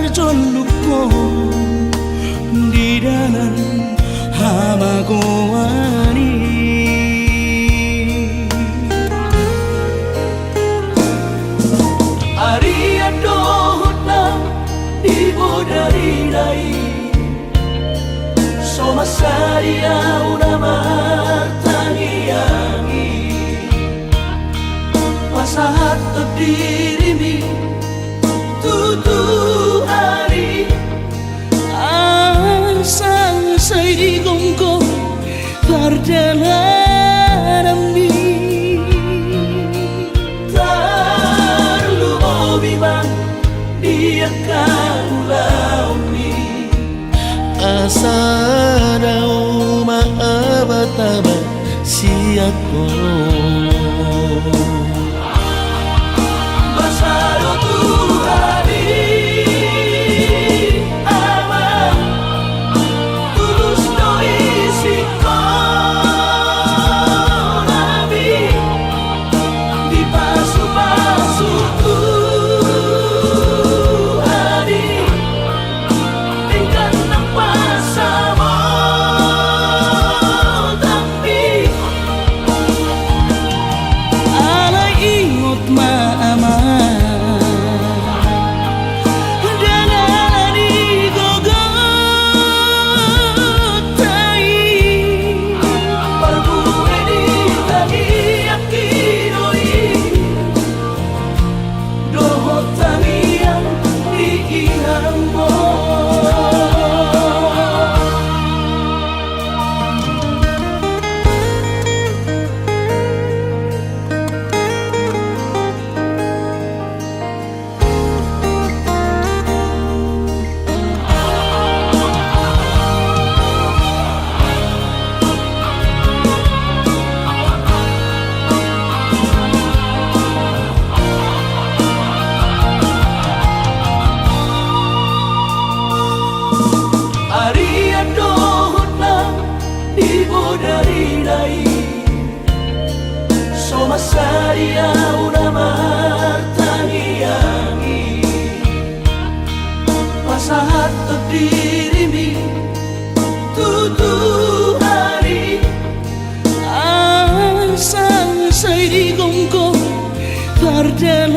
terjolukku di dalam hamaku ini. Arian dohutna ibu dari dai Soma saria una martangiangi Pasahat dirimu tutu hari Asang say gongko perjalanan ini Tarlu mobiman dia kaulauni Asa dau maabataba siako Masado Tuhari ama tulus no isiko nabi di pasu-pasu Tuhari tingkat nampak sama tapi alay ingot maama dari dai Soma saria una martangiangi Pasahat dirimu tutu hari Asang say gongko perjalanan